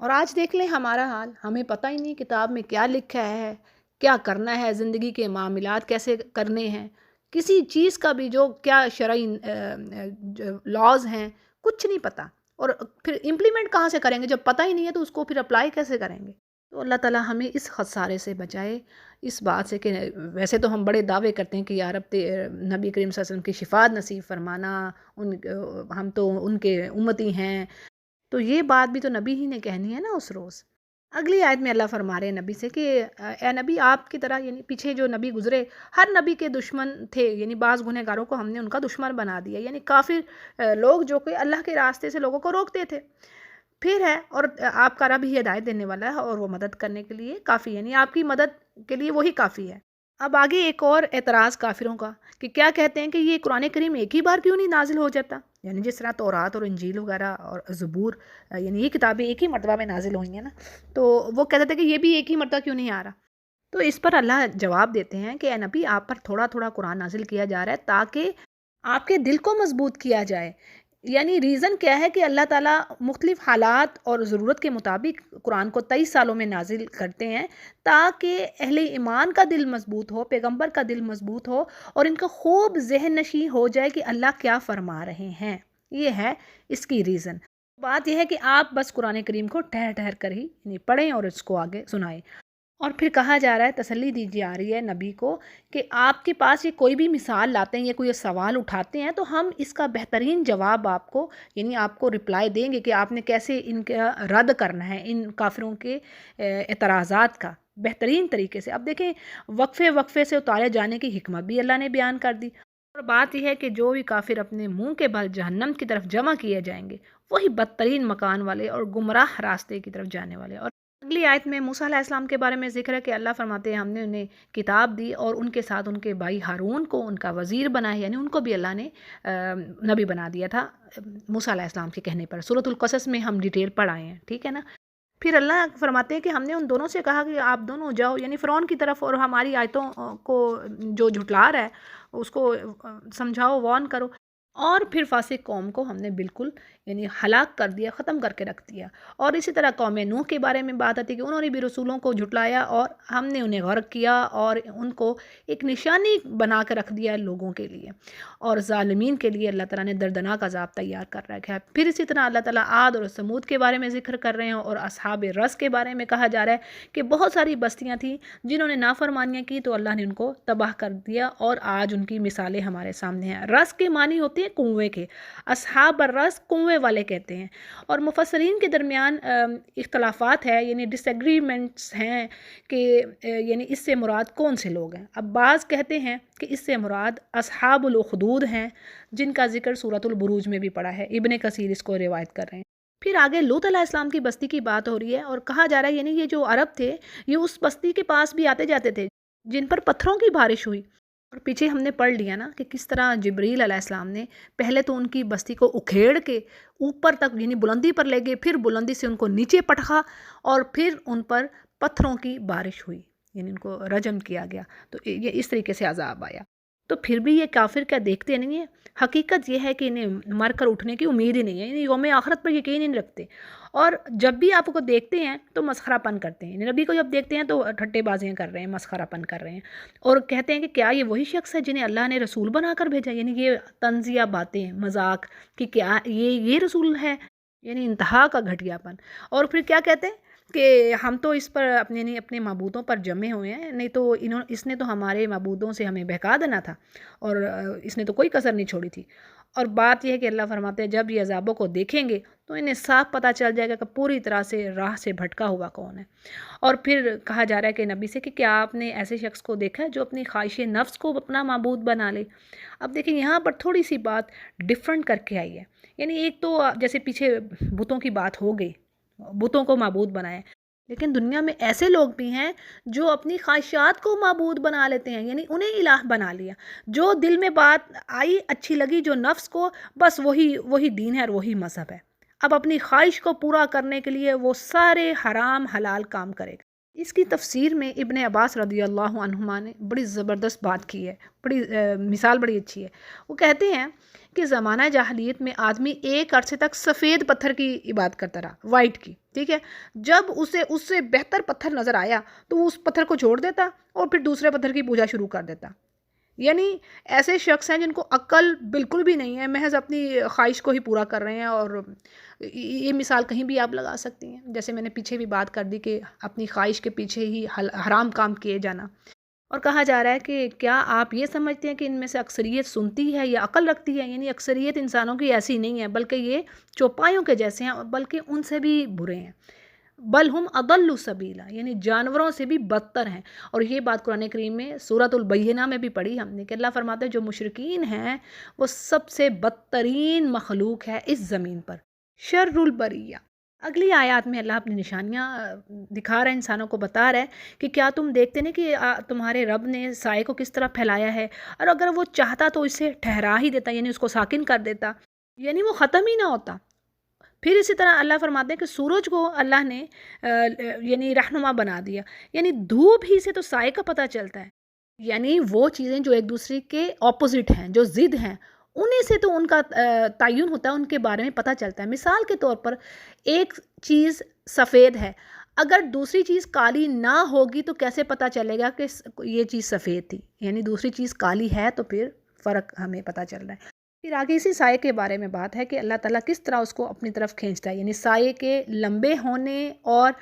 اور آج دیکھ لیں ہمارا حال، ہمیں پتہ ہی نہیں کتاب میں کیا لکھا ہے، کیا کرنا ہے، زندگی کے معاملات کیسے کرنے ہیں، کسی چیز کا بھی جو کیا شرعی لاز ہیں، کچھ نہیں پتہ، اور پھر امپلیمنٹ کہاں سے کریں گے جب پتہ ہی نہیں ہے، تو اس کو پھر اپلائی کیسے کریں گے؟ تو اللہ تعالیٰ ہمیں اس خسارے سے بچائے، اس بات سے کہ ویسے تو ہم بڑے دعوے کرتے ہیں کہ یا رب نبی کریم صلی اللہ علیہ وسلم کی شفاعت نصیب فرمانا، ہم تو ان کے امتی ہیں، تو یہ بات بھی تو نبی ہی نے کہنی ہے نا اس روز۔ اگلی آیت میں اللہ فرما رہے ہیں نبی سے کہ اے نبی، آپ کی طرح، یعنی پیچھے جو نبی گزرے ہر نبی کے دشمن تھے، یعنی بعض گنہگاروں کو ہم نے ان کا دشمن بنا دیا، یعنی کافر لوگ جو کہ اللہ کے راستے سے لوگوں کو روکتے تھے، پھر ہے، اور آپ کا رب ہی ہدایت دینے والا ہے، اور وہ مدد کرنے کے لیے کافی، یعنی آپ کی مدد کے لیے وہی کافی ہے۔ اب آگے ایک اور اعتراض کافروں کا کہ کیا کہتے ہیں کہ یہ قرآن کریم ایک ہی بار کیوں نہیں نازل ہو جاتا، یعنی جس طرح تورات اور انجیل وغیرہ اور زبور، یعنی یہ کتابیں ایک ہی مرتبہ میں نازل ہوئی ہیں نا، تو وہ کہتے تھے کہ یہ بھی ایک ہی مرتبہ کیوں نہیں آ رہا۔ تو اس پر اللہ جواب دیتے ہیں کہ اے نبی، آپ پر تھوڑا تھوڑا قرآن نازل کیا جا رہا ہے تاکہ آپ کے دل کو مضبوط کیا جائے، یعنی ریزن کیا ہے کہ اللہ تعالیٰ مختلف حالات اور ضرورت کے مطابق قرآن کو 23 سالوں میں نازل کرتے ہیں تاکہ اہل ایمان کا دل مضبوط ہو، پیغمبر کا دل مضبوط ہو، اور ان کا خوب ذہن نشین ہو جائے کہ اللہ کیا فرما رہے ہیں۔ یہ ہے اس کی ریزن۔ بات یہ ہے کہ آپ بس قرآن کریم کو ٹھہر ٹھہر کر ہی پڑھیں اور اس کو آگے سنائیں۔ اور پھر کہا جا رہا ہے، تسلی دی جا رہی ہے نبی کو کہ آپ کے پاس یہ کوئی بھی مثال لاتے ہیں یا کوئی سوال اٹھاتے ہیں تو ہم اس کا بہترین جواب آپ کو، یعنی آپ کو رپلائی دیں گے کہ آپ نے کیسے ان کا رد کرنا ہے، ان کافروں کے اعتراضات کا بہترین طریقے سے۔ اب دیکھیں، وقفے وقفے سے اتارے جانے کی حکمت بھی اللہ نے بیان کر دی، اور بات یہ ہے کہ جو بھی کافر اپنے منہ کے بل جہنم کی طرف جمع کیے جائیں گے، وہی بدترین مکان والے اور گمراہ راستے کی طرف جانے والے۔ اور اگلی آیت میں موسیٰ علیہ السلام کے بارے میں ذکر ہے کہ اللہ فرماتے ہیں ہم نے انہیں کتاب دی اور ان کے ساتھ ان کے بھائی ہارون کو ان کا وزیر بنایا، یعنی ان کو بھی اللہ نے نبی بنا دیا تھا موسیٰ علیہ السلام کے کہنے پر۔ سورۃ القصص میں ہم ڈیٹیل پڑھ آئے ہیں، ٹھیک ہے نا۔ پھر اللہ فرماتے ہیں کہ ہم نے ان دونوں سے کہا کہ آپ دونوں جاؤ، یعنی فرعون کی طرف، اور ہماری آیتوں کو جو جھٹلا رہا ہے اس کو سمجھاؤ، وارن کرو۔ اور پھر فاسق قوم کو ہم نے بالکل یعنی ہلاک کر دیا، ختم کر کے رکھ دیا۔ اور اسی طرح قوم نوح کے بارے میں بات آتی ہے کہ انہوں نے بھی رسولوں کو جھٹلایا اور ہم نے انہیں غرق کیا اور ان کو ایک نشانی بنا کے رکھ دیا لوگوں کے لیے، اور ظالمین کے لیے اللہ تعالیٰ نے دردناک عذاب تیار کر رکھا ہے۔ پھر اسی طرح اللہ تعالیٰ عاد اور سمود کے بارے میں ذکر کر رہے ہیں، اور اصحاب رس کے بارے میں کہا جا رہا ہے کہ بہت ساری بستیاں تھیں جنہوں نے نافرمانیاں کی تو اللہ نے ان کو تباہ کر دیا، اور آج ان کی مثالیں ہمارے سامنے ہیں۔ رس کے معنی ہوتے ہیں کنویں کے، اصحاب الرس کنویں والے کہتے ہیں۔ اور مفسرین کے درمیان اختلافات ہے، یعنی ڈس ایگریمنٹس ہیں کہ یعنی اس سے مراد کون سے لوگ ہیں۔ اب بعض کہتے ہیں کہ اس سے مراد اصحاب الاخدود ہیں، جن کا ذکر سورۃ البروج میں بھی پڑا ہے، ابن کثیر اس کو روایت کر رہے ہیں۔ پھر آگے لوط علیہ السلام کی بستی کی بات ہو رہی ہے، اور کہا جا رہا ہے یعنی یہ جو عرب تھے یہ اس بستی کے پاس بھی آتے جاتے تھے جن پر پتھروں کی بارش ہوئی۔ اور پیچھے ہم نے پڑھ لیا نا کہ کس طرح جبریل علیہ السلام نے پہلے تو ان کی بستی کو اکھیڑ کے اوپر تک یعنی بلندی پر لے گئے، پھر بلندی سے ان کو نیچے پٹخا اور پھر ان پر پتھروں کی بارش ہوئی، یعنی ان کو رجم کیا گیا، تو یہ اس طریقے سے عذاب آیا۔ تو پھر بھی یہ کافر کیا دیکھتے نہیں ہیں؟ حقیقت یہ ہے کہ انہیں مر کر اٹھنے کی امید ہی نہیں ہے، یعنی یوم آخرت پر یقین ہی نہیں رکھتے، اور جب بھی آپ کو دیکھتے ہیں تو مسخرہ پن کرتے ہیں، یعنی نبی کو جب دیکھتے ہیں تو ٹھٹے بازیاں کر رہے ہیں، مسخرہ پن کر رہے ہیں، اور کہتے ہیں کہ کیا یہ وہی شخص ہے جنہیں اللہ نے رسول بنا کر بھیجا، یعنی یہ طنزیہ باتیں، مذاق کہ کیا یہ رسول ہے، یعنی انتہا کا گھٹیا پن۔ اور پھر کیا کہتے ہیں کہ ہم تو اس پر اپنے معبودوں پر جمے ہوئے ہیں، نہیں تو اس نے تو ہمارے معبودوں سے ہمیں بہکا دینا تھا، اور اس نے تو کوئی کسر نہیں چھوڑی تھی۔ اور بات یہ ہے کہ اللہ فرماتے ہیں جب یہ عذابوں کو دیکھیں گے تو انہیں صاف پتہ چل جائے گا کہ پوری طرح سے راہ سے بھٹکا ہوا کون ہے۔ اور پھر کہا جا رہا ہے کہ نبی سے کہ کیا آپ نے ایسے شخص کو دیکھا ہے جو اپنی خواہش نفس کو اپنا معبود بنا لے؟ اب دیکھیں یہاں پر تھوڑی سی بات ڈیفرنٹ کر کے آئی ہے، یعنی ایک تو جیسے پیچھے بتوں کی بات ہو گئی، بتوں کو معبود بنائے، لیکن دنیا میں ایسے لوگ بھی ہیں جو اپنی خواہشات کو معبود بنا لیتے ہیں، یعنی انہیں الہ بنا لیا، جو دل میں بات آئی اچھی لگی جو نفس کو، بس وہی دین ہے اور وہی مذہب ہے۔ اب اپنی خواہش کو پورا کرنے کے لیے وہ سارے حرام حلال کام کرے گا۔ اس کی تفسیر میں ابن عباس رضی اللہ عنہما نے بڑی زبردست بات کی ہے، بڑی مثال بڑی اچھی ہے۔ وہ کہتے ہیں کہ زمانہ جاہلیت میں آدمی ایک عرصے تک سفید پتھر کی عبادت کرتا رہا، وائٹ کی، ٹھیک ہے۔ جب اسے اس سے بہتر پتھر نظر آیا تو وہ اس پتھر کو چھوڑ دیتا اور پھر دوسرے پتھر کی پوجا شروع کر دیتا۔ یعنی ایسے شخص ہیں جن کو عقل بالکل بھی نہیں ہے، محض اپنی خواہش کو ہی پورا کر رہے ہیں، اور یہ مثال کہیں بھی آپ لگا سکتی ہیں، جیسے میں نے پیچھے بھی بات کر دی کہ اپنی خواہش کے پیچھے ہی حرام کام کیے جانا۔ اور کہا جا رہا ہے کہ کیا آپ یہ سمجھتے ہیں کہ ان میں سے اکثریت سنتی ہے یا عقل رکھتی ہے؟ یعنی اکثریت انسانوں کی ایسی نہیں ہے، بلکہ یہ چوپایوں کے جیسے ہیں، بلکہ ان سے بھی برے ہیں۔ بل ہم اضل سبیلا، یعنی جانوروں سے بھی بدتر ہیں۔ اور یہ بات قرآن کریم میں سورۃ البینہ میں بھی پڑھی ہم نے کہ اللہ فرماتے ہیں جو مشرکین ہیں وہ سب سے بدترین مخلوق ہے اس زمین پر، شر البریہ۔ اگلی آیات میں اللہ اپنی نشانیاں دکھا رہا ہے، انسانوں کو بتا رہا ہے کہ کیا تم دیکھتے نہیں کہ تمہارے رب نے سائے کو کس طرح پھیلایا ہے، اور اگر وہ چاہتا تو اسے ٹھہرا ہی دیتا، یعنی اس کو ساکن کر دیتا، یعنی وہ ختم ہی نہ ہوتا۔ پھر اسی طرح اللہ فرماتے ہیں کہ سورج کو اللہ نے یعنی رہنما بنا دیا، یعنی دھوپ ہی سے تو سائے کا پتہ چلتا ہے، یعنی وہ چیزیں جو ایک دوسرے کے اپوزٹ ہیں، جو ضد ہیں، انہیں سے تو ان کا تعین ہوتا ہے، ان کے بارے میں پتہ چلتا ہے۔ مثال کے طور پر ایک چیز سفید ہے، اگر دوسری چیز کالی نہ ہوگی تو کیسے پتہ چلے گا کہ یہ چیز سفید تھی؟ یعنی دوسری چیز کالی ہے تو پھر فرق ہمیں پتہ چل رہا ہے۔ پھر آگے اسی سائے کے بارے میں بات ہے کہ اللہ تعالیٰ کس طرح اس کو اپنی طرف کھینچتا ہے، یعنی سائے کے لمبے ہونے اور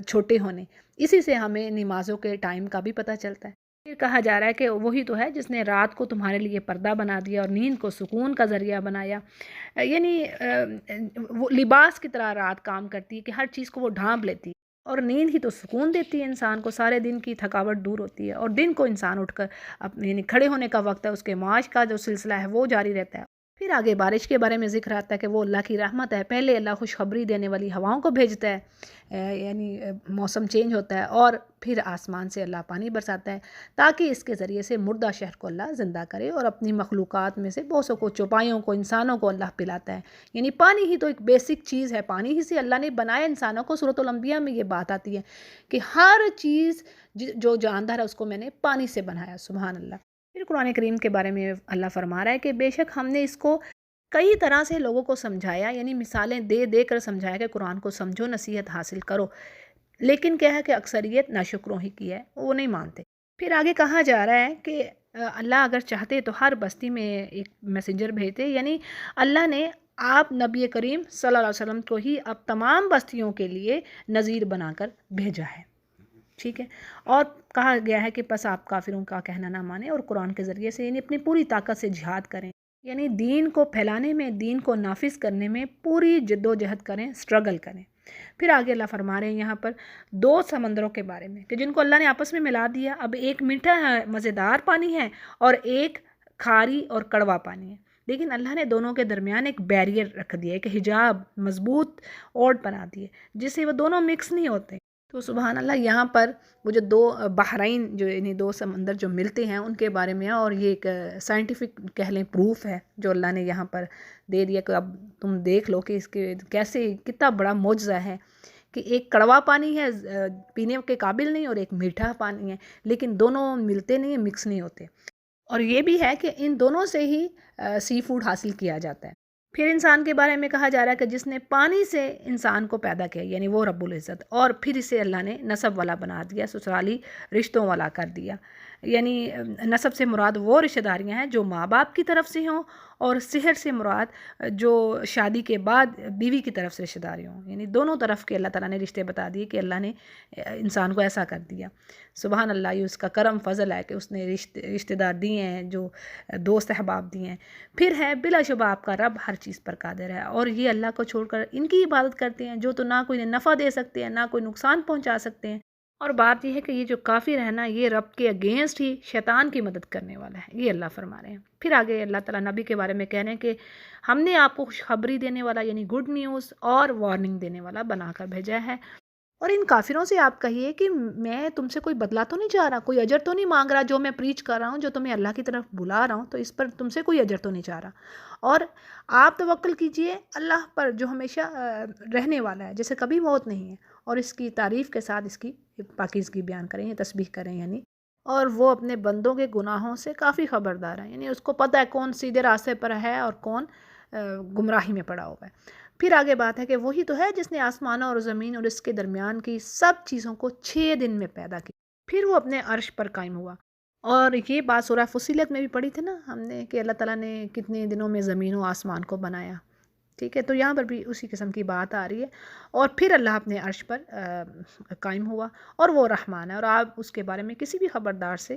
چھوٹے ہونے، اسی سے ہمیں نمازوں کے ٹائم کا بھی پتہ چلتا ہے۔ پھر کہا جا رہا ہے کہ وہی تو ہے جس نے رات کو تمہارے لیے پردہ بنا دیا اور نیند کو سکون کا ذریعہ بنایا، یعنی وہ لباس کی طرح رات کام کرتی ہے کہ ہر چیز کو وہ ڈھانپ لیتی ہے، اور نیند ہی تو سکون دیتی ہے انسان کو، سارے دن کی تھکاوٹ دور ہوتی ہے، اور دن کو انسان اٹھ کر یعنی کھڑے ہونے کا وقت ہے، اس کے معاش کا جو سلسلہ ہے وہ جاری رہتا ہے، پھر آگے بارش کے بارے میں ذکر آتا ہے کہ وہ اللہ کی رحمت ہے. پہلے اللہ خوشخبری دینے والی ہواؤں کو بھیجتا ہے، یعنی موسم چینج ہوتا ہے، اور پھر آسمان سے اللہ پانی برساتا ہے تاکہ اس کے ذریعے سے مردہ شہر کو اللہ زندہ کرے، اور اپنی مخلوقات میں سے بہت سو کو، چوپائیوں کو، انسانوں کو اللہ پلاتا ہے. یعنی پانی ہی تو ایک بیسک چیز ہے، پانی ہی سے اللہ نے بنایا انسانوں کو. سورۃ الانبیاء میں یہ بات آتی ہے کہ ہر چیز جو جاندار ہے اس کو میں نے پانی سے بنایا. سبحان اللہ. پھر قرآن کریم کے بارے میں اللہ فرما رہا ہے کہ بے شک ہم نے اس کو کئی طرح سے لوگوں کو سمجھایا، یعنی مثالیں دے دے کر سمجھایا کہ قرآن کو سمجھو، نصیحت حاصل کرو. لیکن کیا ہے کہ اکثریت ناشکروں ہی کی ہے، وہ نہیں مانتے. پھر آگے کہا جا رہا ہے کہ اللہ اگر چاہتے تو ہر بستی میں ایک میسنجر بھیجتے. یعنی اللہ نے آپ نبی کریم صلی اللہ علیہ وسلم کو ہی اب تمام بستیوں کے لیے نذیر بنا کر بھیجا ہے. ٹھیک ہے. اور کہا گیا ہے کہ پس آپ کافروں کا کہنا نہ مانیں اور قرآن کے ذریعے سے یعنی اپنی پوری طاقت سے جہاد کریں، یعنی دین کو پھیلانے میں، دین کو نافذ کرنے میں پوری جد و جہد کریں، سٹرگل کریں. پھر آگے اللہ فرما رہے ہیں یہاں پر 2 سمندروں کے بارے میں کہ جن کو اللہ نے آپس میں ملا دیا. اب ایک میٹھا مزیدار پانی ہے اور ایک کھاری اور کڑوا پانی ہے، لیکن اللہ نے دونوں کے درمیان ایک بیریئر رکھ دیا، ایک حجاب مضبوط اوٹ بنا دیے جس سے وہ دونوں مکس نہیں ہوتے. تو سبحان اللہ، یہاں پر وہ جو 2 بحرین، جو یعنی 2 سمندر جو ملتے ہیں ان کے بارے میں ہے، اور یہ ایک سائنٹیفک کہہ لیں پروف ہے جو اللہ نے یہاں پر دے دیا کہ اب تم دیکھ لو کہ اس کے کیسے کتنا بڑا معجزہ ہے کہ ایک کڑوا پانی ہے پینے کے قابل نہیں، اور ایک میٹھا پانی ہے، لیکن دونوں ملتے نہیں ہیں، مکس نہیں ہوتے. اور یہ بھی ہے کہ ان دونوں سے ہی سی فوڈ حاصل کیا جاتا ہے. پھر انسان کے بارے میں کہا جا رہا ہے کہ جس نے پانی سے انسان کو پیدا کیا، یعنی وہ رب العزت، اور پھر اسے اللہ نے نسب والا بنا دیا، سسرالی رشتوں والا کر دیا. یعنی نسب سے مراد وہ رشتہ داریاں ہیں جو ماں باپ کی طرف سے ہوں، اور سحر سے مراد جو شادی کے بعد بیوی کی طرف سے رشتہ داری ہوں. یعنی دونوں طرف کے اللہ تعالیٰ نے رشتے بتا دیے کہ اللہ نے انسان کو ایسا کر دیا. سبحان اللہ، یہ اس کا کرم فضل ہے کہ اس نے رشتہ دار دیے ہیں، جو دوست احباب دیے ہیں. پھر ہے بلا شبہ آپ کا رب ہر چیز پر قادر ہے، اور یہ اللہ کو چھوڑ کر ان کی عبادت کرتے ہیں جو تو نہ کوئی نفع دے سکتے ہیں، نہ کوئی نقصان پہنچا سکتے ہیں. اور بات یہ ہے کہ یہ جو کافر ہے نا، یہ رب کے اگینسٹ ہی شیطان کی مدد کرنے والا ہے. یہ اللہ فرما رہے ہیں. پھر آگے اللہ تعالیٰ نبی کے بارے میں کہہ رہے ہیں کہ ہم نے آپ کو خوشخبری دینے والا، یعنی گڈ نیوز اور وارننگ دینے والا بنا کر بھیجا ہے. اور ان کافروں سے آپ کہیے کہ میں تم سے کوئی بدلہ تو نہیں چاہ رہا، کوئی اجر تو نہیں مانگ رہا، جو میں پریچ کر رہا ہوں، جو تمہیں اللہ کی طرف بلا رہا ہوں، تو اس پر تم سے کوئی اجر تو نہیں چاہ رہا. اور آپ توکل کیجئے اللہ پر جو ہمیشہ رہنے والا ہے، جیسے کبھی موت نہیں ہے، اور اس کی تعریف کے ساتھ اس کی پاکیزگی بیان کریں یا تسبیح کریں. یعنی اور وہ اپنے بندوں کے گناہوں سے کافی خبردار ہے، یعنی اس کو پتہ ہے کون سیدھے راستے پر ہے اور کون گمراہی میں پڑا ہوا ہے. پھر آگے بات ہے کہ وہی تو ہے جس نے آسمانوں اور زمین اور اس کے درمیان کی سب چیزوں کو 6 دن میں پیدا کی، پھر وہ اپنے عرش پر قائم ہوا. اور یہ بات سورہ فصیلت میں بھی پڑھی تھی نا ہم نے کہ اللہ تعالیٰ نے کتنے دنوں میں زمین و آسمان کو بنایا. ٹھیک ہے. تو یہاں پر بھی اسی قسم کی بات آ رہی ہے. اور پھر اللہ اپنے عرش پر قائم ہوا، اور وہ رحمان ہے، اور آپ اس کے بارے میں کسی بھی خبردار سے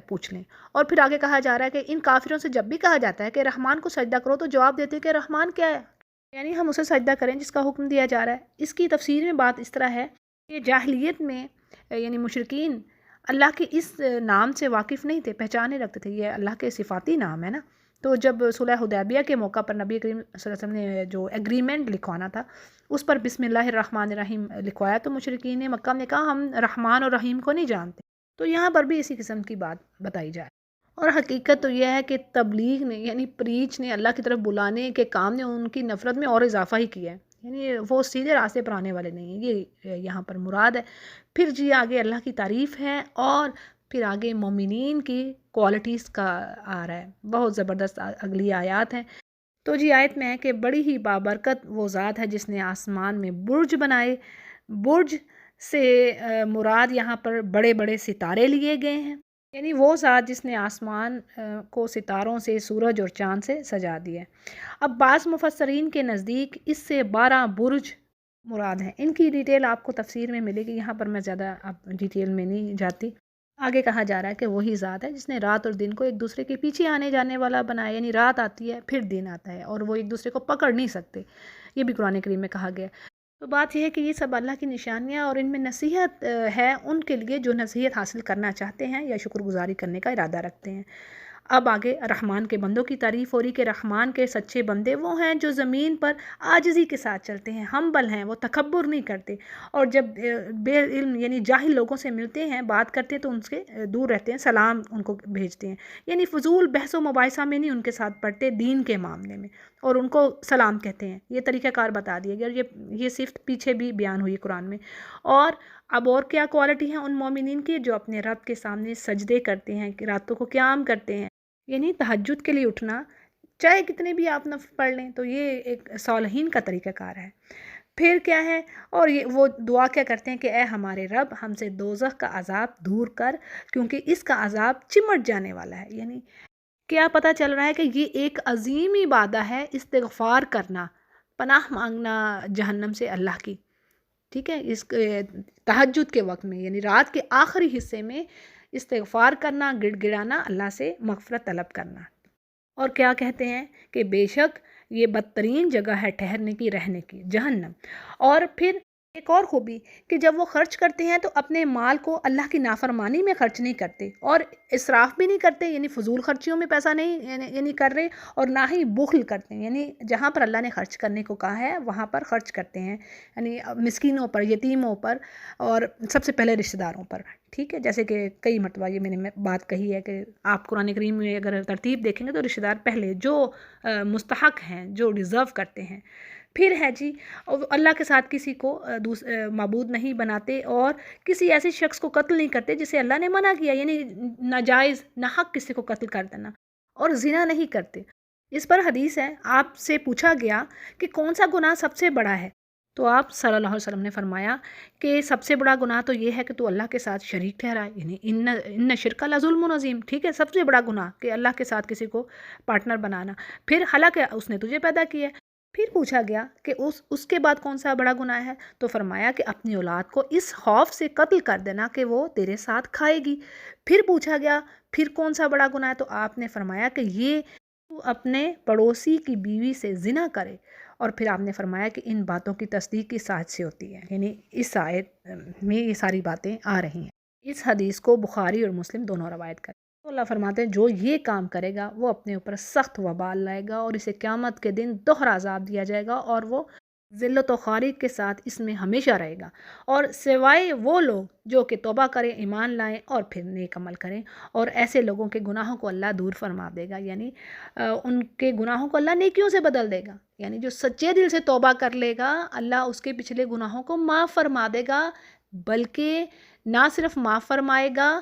پوچھ لیں. اور پھر آگے کہا جا رہا ہے کہ ان کافروں سے جب بھی کہا جاتا ہے کہ رحمان کو سجدہ کرو، تو جواب دیتے ہیں کہ رحمان کیا ہے، یعنی ہم اسے سجدہ کریں جس کا حکم دیا جا رہا ہے. اس کی تفسیر میں بات اس طرح ہے کہ جاہلیت میں یعنی مشرکین اللہ کے اس نام سے واقف نہیں تھے، پہچانے رکھتے تھے. یہ اللہ کے صفاتی نام ہے نا. تو جب صلح حدیبیہ کے موقع پر نبی کریم صلی اللہ علیہ وسلم نے جو ایگریمنٹ لکھوانا تھا اس پر بسم اللہ الرحمن الرحیم لکھوایا، تو مشرکین مکہ نے کہا ہم رحمان اور رحیم کو نہیں جانتے. تو یہاں پر بھی اسی قسم کی بات بتائی جائے. اور حقیقت تو یہ ہے کہ تبلیغ نے یعنی پریچ نے، اللہ کی طرف بلانے کے کام نے ان کی نفرت میں اور اضافہ ہی کیا ہے. یعنی وہ سیدھے راستے پر آنے والے نہیں ہیں، یہ یہاں پر مراد ہے. پھر جی آگے اللہ کی تعریف ہے، اور پھر آگے مومنین کی کوالٹیز کا آ رہا ہے. بہت زبردست اگلی آیات ہیں. تو جی آیت میں ہے کہ بڑی ہی بابرکت وہ ذات ہے جس نے آسمان میں برج بنائے. برج سے مراد یہاں پر بڑے بڑے ستارے لیے گئے ہیں، یعنی وہ ذات جس نے آسمان کو ستاروں سے، سورج اور چاند سے سجا دیا ہے. اب بعض مفسرین کے نزدیک اس سے 12 برج مراد ہیں. ان کی ڈیٹیل آپ کو تفسیر میں ملے گی، یہاں پر میں زیادہ ڈیٹیل میں نہیں جاتی. آگے کہا جا رہا ہے کہ وہی ذات ہے جس نے رات اور دن کو ایک دوسرے کے پیچھے آنے جانے والا بنایا، یعنی رات آتی ہے پھر دن آتا ہے، اور وہ ایک دوسرے کو پکڑ نہیں سکتے. یہ بھی قرآن کریم میں کہا گیا. تو بات یہ ہے کہ یہ سب اللہ کی نشانیاں، اور ان میں نصیحت ہے ان کے لیے جو نصیحت حاصل کرنا چاہتے ہیں یا شکر گزاری کرنے کا ارادہ رکھتے ہیں. اب آگے رحمان کے بندوں کی تعریف ہو رہی کہ رحمان کے سچے بندے وہ ہیں جو زمین پر عاجزی کے ساتھ چلتے ہیں، ہمبل ہیں، وہ تکبر نہیں کرتے، اور جب بے علم یعنی جاہل لوگوں سے ملتے ہیں، بات کرتے ہیں تو ان سے دور رہتے ہیں، سلام ان کو بھیجتے ہیں، یعنی فضول بحث و مباحثہ میں نہیں ان کے ساتھ پڑتے دین کے معاملے میں، اور ان کو سلام کہتے ہیں۔ یہ طریقہ کار بتا دیا گیا، یہ صفت پیچھے بھی بیان ہوئی قرآن میں۔ اور اب اور کیا کوالٹی ہیں ان مومنین کی؟ جو اپنے رب کے سامنے سجدے کرتے ہیں، کہ راتوں کو قیام کرتے ہیں، یعنی تہجد کے لیے اٹھنا، چاہے کتنے بھی آپ نفل پڑھ لیں، تو یہ ایک صالحین کا طریقہ کار ہے۔ پھر کیا ہے؟ اور یہ وہ دعا کیا کرتے ہیں کہ اے ہمارے رب، ہم سے دوزخ کا عذاب دور کر، کیونکہ اس کا عذاب چمٹ جانے والا ہے۔ یعنی کیا پتہ چل رہا ہے کہ یہ ایک عظیم عبادت ہے، استغفار کرنا، پناہ مانگنا جہنم سے اللہ کی، ٹھیک ہے، اس تہجد کے وقت میں، یعنی رات کے آخری حصے میں استغفار کرنا، گڑ گڑانا، اللہ سے مغفرت طلب کرنا۔ اور کیا کہتے ہیں کہ بے شک یہ بدترین جگہ ہے ٹھہرنے کی، رہنے کی، جہنم۔ اور پھر ایک اور خوبی کہ جب وہ خرچ کرتے ہیں تو اپنے مال کو اللہ کی نافرمانی میں خرچ نہیں کرتے، اور اسراف بھی نہیں کرتے، یعنی فضول خرچیوں میں پیسہ نہیں یعنی کر رہے، اور نہ ہی بخل کرتے ہیں، یعنی جہاں پر اللہ نے خرچ کرنے کو کہا ہے وہاں پر خرچ کرتے ہیں، یعنی مسکینوں پر، یتیموں پر، اور سب سے پہلے رشتہ داروں پر، ٹھیک ہے۔ جیسے کہ کئی مرتبہ یہ میں نے بات کہی ہے کہ آپ قرآن کریم میں اگر ترتیب دیکھیں گے تو رشتہ دار پہلے، جو مستحق ہیں، جو ڈیزرو کرتے ہیں۔ پھر ہے جی، اللہ کے ساتھ کسی کو معبود نہیں بناتے، اور کسی ایسے شخص کو قتل نہیں کرتے جسے اللہ نے منع کیا، یعنی ناجائز ناحق کسی کو قتل کر دینا، اور زنا نہیں کرتے۔ اس پر حدیث ہے، آپ سے پوچھا گیا کہ کون سا گناہ سب سے بڑا ہے، تو آپ صلی اللہ علیہ وسلم نے فرمایا کہ سب سے بڑا گناہ تو یہ ہے کہ تو اللہ کے ساتھ شریک ٹھہرائے، یعنی ان شرک لظلم عظیم، ٹھیک ہے، سب سے بڑا گناہ کہ اللہ کے ساتھ کسی کو پارٹنر بنانا۔ پھر حالانکہ اس نے تجھے پیدا کیا ہے۔ پھر پوچھا گیا کہ اس کے بعد کون سا بڑا گناہ ہے، تو فرمایا کہ اپنی اولاد کو اس خوف سے قتل کر دینا کہ وہ تیرے ساتھ کھائے گی۔ پھر پوچھا گیا پھر کون سا بڑا گناہ ہے، تو آپ نے فرمایا کہ یہ تو اپنے پڑوسی کی بیوی سے زنا کرے، اور پھر آپ نے فرمایا کہ ان باتوں کی تصدیق اس آیت سے ہوتی ہے، یعنی اس آیت میں یہ ساری باتیں آ رہی ہیں۔ اس حدیث کو بخاری اور مسلم دونوں روایت کرتے ہیں۔ تو اللہ فرماتے ہیں جو یہ کام کرے گا وہ اپنے اوپر سخت وبال لائے گا، اور اسے قیامت کے دن دوہرا عذاب دیا جائے گا، اور وہ ذلت و خواری کے ساتھ اس میں ہمیشہ رہے گا، اور سوائے وہ لوگ جو کہ توبہ کریں، ایمان لائیں، اور پھر نیک عمل کریں، اور ایسے لوگوں کے گناہوں کو اللہ دور فرما دے گا، یعنی ان کے گناہوں کو اللہ نیکیوں سے بدل دے گا، یعنی جو سچے دل سے توبہ کر لے گا اللہ اس کے پچھلے گناہوں کو معاف فرما دے گا، بلکہ نہ صرف معاف فرمائے گا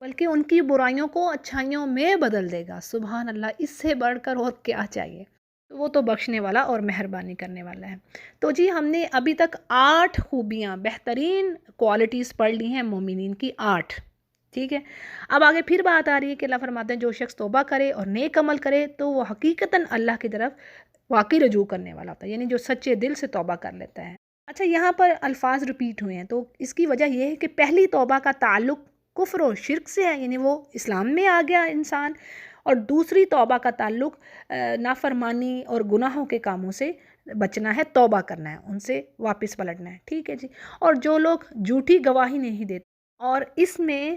بلکہ ان کی برائیوں کو اچھائیوں میں بدل دے گا۔ سبحان اللہ، اس سے بڑھ کر اور کیا چاہیے؟ وہ تو بخشنے والا اور مہربانی کرنے والا ہے۔ تو جی ہم نے ابھی تک 8 خوبیاں، بہترین کوالٹیز پڑھ لی ہیں مومنین کی، 8، ٹھیک ہے۔ اب آگے پھر بات آ رہی ہے کہ اللہ فرماتے ہیں جو شخص توبہ کرے اور نیک عمل کرے تو وہ حقیقتاً اللہ کی طرف واقعی رجوع کرنے والا ہوتا ہے، یعنی جو سچے دل سے توبہ کر لیتا ہے۔ اچھا، یہاں پر الفاظ ریپیٹ ہوئے ہیں، تو اس کی وجہ یہ ہے کہ پہلی توبہ کا تعلق کفر و شرک سے ہے، یعنی وہ اسلام میں آ گیا انسان، اور دوسری توبہ کا تعلق نافرمانی اور گناہوں کے کاموں سے بچنا ہے، توبہ کرنا ہے، ان سے واپس پلٹنا ہے، ٹھیک ہے جی۔ اور جو لوگ جھوٹی گواہی نہیں دیتے، اور اس میں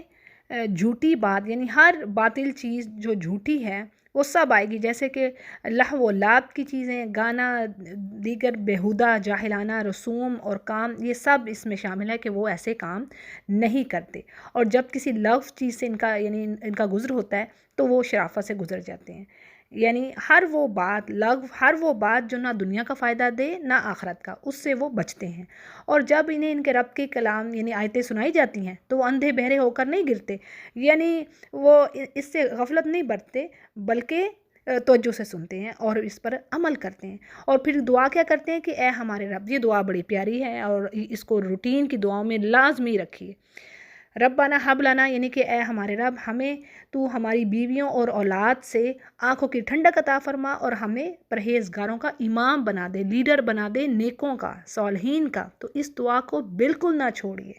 جھوٹی بات یعنی ہر باطل چیز جو جھوٹی ہے وہ سب آئے گی، جیسے کہ لہو و لعب کی چیزیں، گانا، دیگر بیہودہ جاہلانہ رسوم اور کام، یہ سب اس میں شامل ہے کہ وہ ایسے کام نہیں کرتے، اور جب کسی لغو چیز سے ان کا گزر ہوتا ہے تو وہ شرافت سے گزر جاتے ہیں، یعنی ہر وہ بات جو نہ دنیا کا فائدہ دے نہ آخرت کا، اس سے وہ بچتے ہیں، اور جب انہیں ان کے رب کے کلام یعنی آیتیں سنائی جاتی ہیں تو وہ اندھے بہرے ہو کر نہیں گرتے، یعنی وہ اس سے غفلت نہیں برتتے بلکہ توجہ سے سنتے ہیں اور اس پر عمل کرتے ہیں، اور پھر دعا کیا کرتے ہیں کہ اے ہمارے رب، یہ دعا بڑی پیاری ہے اور اس کو روٹین کی دعاؤں میں لازمی رکھیے۔ ربنا حب لنا، یعنی کہ اے ہمارے رب، ہمیں تو ہماری بیویوں اور اولاد سے آنکھوں کی ٹھنڈک عطا فرما، اور ہمیں پرہیزگاروں کا امام بنا دے، لیڈر بنا دے، نیکوں کا، صالحین کا۔ تو اس دعا کو بالکل نہ چھوڑیے۔